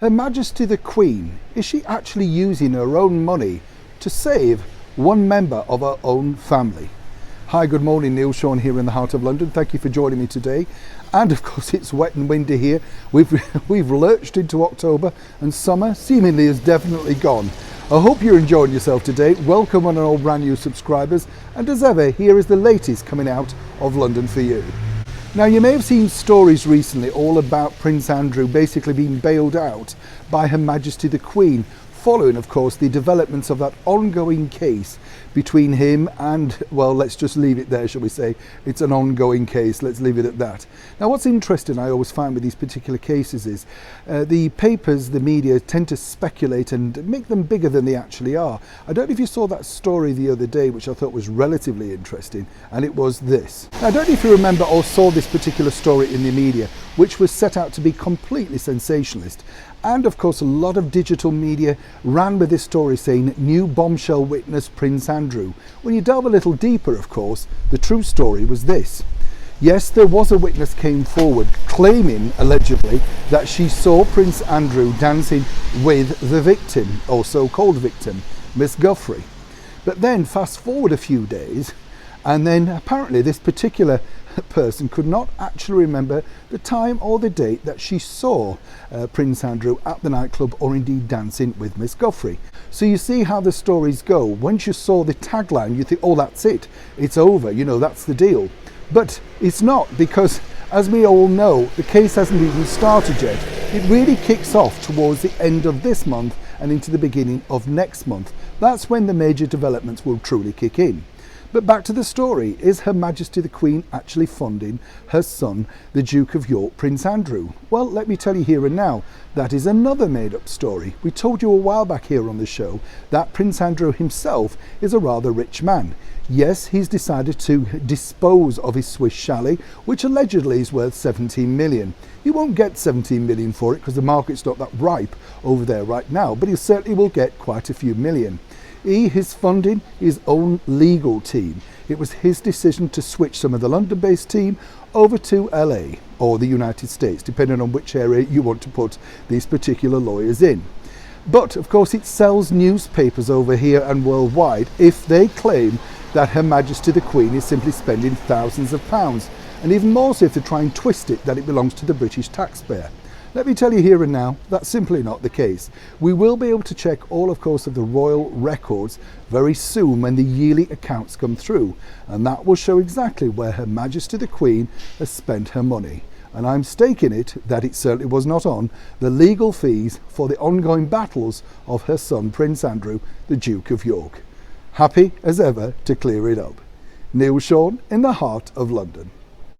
Her Majesty the Queen, is she actually using her own money to save one member of her own family? Hi, good morning, Neil Sean here in the heart of London. Thank you for joining me today. And of course it's wet and windy here. We've lurched into October and summer seemingly is definitely gone. I hope you're enjoying yourself today. Welcome on all brand new subscribers. And as ever, here is the latest coming out of London for you. Now, you may have seen stories recently all about Prince Andrew basically being bailed out by Her Majesty the Queen, following, of course, the developments of that ongoing case between him and, well, let's just leave it there, shall we say. It's an ongoing case, let's leave it at that. Now, what's interesting, I always find with these particular cases is the papers, the media tend to speculate and make them bigger than they actually are. I don't know if you saw that story the other day, which I thought was relatively interesting, and it was this. Now, I don't know if you remember or saw this particular story in the media, which was set out to be completely sensationalist. And of course, a lot of digital media ran with this story saying new bombshell witness Prince Andrew. When you delve a little deeper, of course, the true story was this. Yes, there was a witness came forward claiming, allegedly, that she saw Prince Andrew dancing with the victim, or so-called victim, Miss Giuffre. But then fast forward a few days, and then apparently this particular person could not actually remember the time or the date that she saw Prince Andrew at the nightclub or indeed dancing with Miss Giuffre. So you see how the stories go. Once you saw the tagline, you think, oh, that's it. It's over. You know, that's the deal. But it's not, because as we all know, the case hasn't even started yet. It really kicks off towards the end of this month and into the beginning of next month. That's when the major developments will truly kick in. But back to the story. Is Her Majesty the Queen actually funding her son, the Duke of York, Prince Andrew? Well, let me tell you here and now, that is another made-up story. We told you a while back here on the show that Prince Andrew himself is a rather rich man. Yes, he's decided to dispose of his Swiss chalet, which allegedly is worth 17 million. He won't get 17 million for it because the market's not that ripe over there right now, but he certainly will get quite a few million. He is funding his own legal team. It was his decision to switch some of the London-based team over to LA or the United States, depending on which area you want to put these particular lawyers in. But of course it sells newspapers over here and worldwide if they claim that Her Majesty the Queen is simply spending thousands of pounds, and even more so if they try and twist it that it belongs to the British taxpayer. Let me tell you here and now, that's simply not the case. We will be able to check all, of course, of the royal records very soon when the yearly accounts come through, and that will show exactly where Her Majesty the Queen has spent her money. And I'm staking it that it certainly was not on the legal fees for the ongoing battles of her son, Prince Andrew, the Duke of York. Happy as ever to clear it up. Neil Sean in the heart of London.